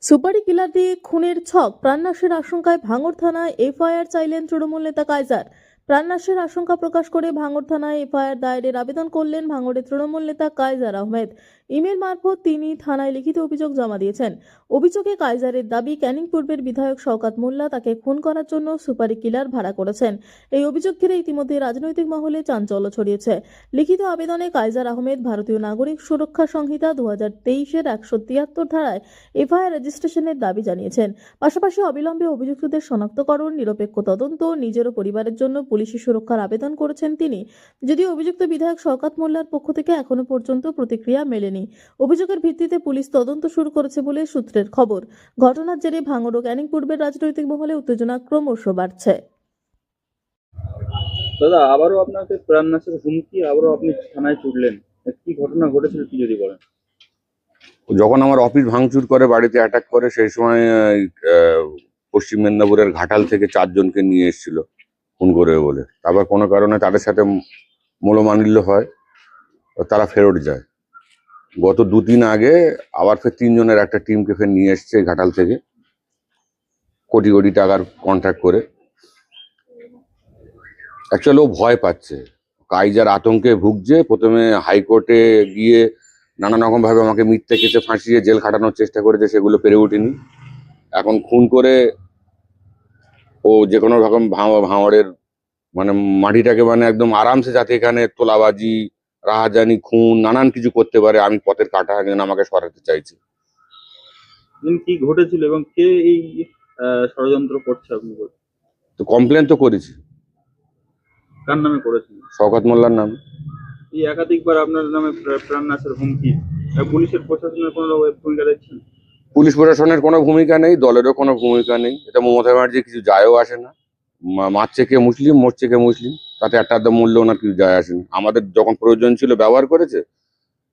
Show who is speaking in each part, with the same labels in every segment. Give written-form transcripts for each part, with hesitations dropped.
Speaker 1: সুপারি কিলার দিয়ে খুনের ছক, প্রাণনাশের আশঙ্কায় ভাঙড় থানায় এফআইআর চাইলেন তৃণমূল নেতা কায়জার। প্রাণনাশের আশঙ্কা প্রকাশ করে ভাঙড় থানায় এফআইআর দায়েরের আবেদন করলেন ভাঙড়ের তৃণমূল নেতা কায়জার আহমেদ। ইমেল মারফত তিনি থানায় লিখিত অভিযোগ জমা দিয়েছেন। অভিযোগে কায়জারের দাবি, ক্যানিং পূর্বের বিধায়ক শওকত মোল্লা তাকে খুন করার জন্য সুপারি কিলার ভাড়া করেছেন। এই অভিযোগ ঘিরে ইতিমধ্যে রাজনৈতিক মহলে চাঞ্চল্য ছড়িয়েছে। লিখিত আবেদনে কায়জার আহমেদ ভারতীয় নাগরিক সুরক্ষা সংহিতা 2023-এর 173 ধারায় এফআইআর রেজিস্ট্রেশনের দাবি জানিয়েছেন। পাশাপাশি অবিলম্বে অভিযুক্তদের শনাক্তকরণ, নিরপেক্ষ তদন্ত, নিজের ও পরিবারের জন্য পুলিশি সুরক্ষার আবেদন করেছেন তিনি। যদিও অভিযুক্ত বিধায়ক শওকত মোল্লার পক্ষ থেকে এখনো পর্যন্ত প্রতিক্রিয়া মেলেনি। অভিযোগের ভিত্তিতে পুলিশ তদন্ত শুরু করেছে বলে সূত্রের খবর। ঘটনার জেরে ভাঙড় ও ক্যানিং পূর্বের রাজনৈতিক মহলে উত্তেজনা ক্রমশ বাড়ছে।
Speaker 2: দাদা, আবারও আপনাকে প্রাণনাশের হুমকি, আবারও আপনি থানায় ছুটলেন। কি ঘটনা ঘটেছিল কি যদি বলেন?
Speaker 3: যখন আমার অফিস ভাঙচুর করে, বাড়িতে অ্যাটাক করে, সেই সময় পশ্চিম মেদিনীপুরের ঘাটাল থেকে 4 জনকে নিয়ে এসেছিল খুন করবে বলে। তারপর কোনো কারণে তাদের সাথে মনোমালিন্য হয়, তারা ফেরত যায়। গত 2-3 আগে আবার ফের 3 জনের একটা টিমকে ফের নিয়ে এসছে ঘাটাল থেকে, কোটি কোটি টাকার কন্ট্রাক্ট করে। অ্যাকচুয়ালি ও ভয় পাচ্ছে, কাইজার আতঙ্কে ভুগছে। প্রথমে হাইকোর্টে গিয়ে নানা রকম ভাবে আমাকে মিথ্যে কেসে ফাঁসিয়ে জেল খাটানোর চেষ্টা করেছে, সেগুলো পেরে ওঠেনি। এখন খুন করে ও যে কোনো রকম ভাঙড়ের মানে মাটিটাকে মানে একদম আরামসে, যাতে এখানে তোলাবাজি, রাহাজানি, খুন, নানান কিছু করতে পারে, আমি পথের কাঁটা যেন আমাকে সরাতে চাইছি।
Speaker 2: কি ঘটেছিল এবং কে এই ষড়যন্ত্র করছে আপনি বলছেন?
Speaker 3: তো কমপ্লেন তো করেছি,
Speaker 2: কার নামে করেছেন?
Speaker 3: শওকত মোল্লার নামে।
Speaker 2: এই একাধিকবার আপনার নামে প্রাণনাশের হুমকি, পুলিশের প্রশাসনের কোনো ভূমিকা দেখছেন?
Speaker 3: পুলিশ প্রশাসনের কোনো ভূমিকা নেই, দলেরও কোনো ভূমিকা নেই। এটা মমতা ব্যানার্জি কিছু যায়ও আসে না। মারছে কে মুসলিম, মরছে কে মুসলিম, তাতে একটা মূল্য ওনার কিছু যায় আসে না। আমাদের যখন প্রয়োজন ছিল ব্যবহার করেছে,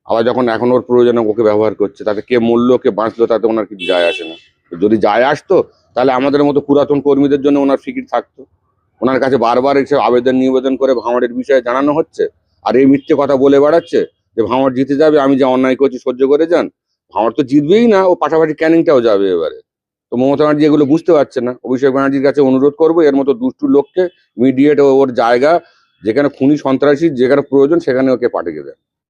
Speaker 3: আবার যখন এখন ওর প্রয়োজনে ওকে ব্যবহার করছে, তাতে কে মরলো কে বাঁচলো তাতে ওনার কিছু যায় আসে না। যদি যায় আসতো তাহলে আমাদের মতো পুরাতন কর্মীদের জন্য ওনার ফিকির থাকতো। ওনার কাছে বারবার এসে আবেদন নিবেদন করে ভাঙড়ের বিষয়ে জানানো হচ্ছে, আর এই মিথ্যে কথা বলে বেড়াচ্ছে যে ভাঙড় জিতে যাবে, আমি যে অন্যায় করছি সহ্য করে যান। ভাঙড় তো জিতবেই না, ও পাশাপাশি ক্যানিংটাও যাবে এবারে। তো মমতা ব্যানার্জি এগুলো বুঝতে পারছে না। অভিষেক ব্যানার্জির কাছে অনুরোধ করবো, এর মতো দুষ্টু লোককে মিডিয়েট ওর জায়গা, যেখানে খুনি সন্ত্রাসী যেখানে প্রয়োজন সেখানে ওকে পাঠিয়ে দেয়।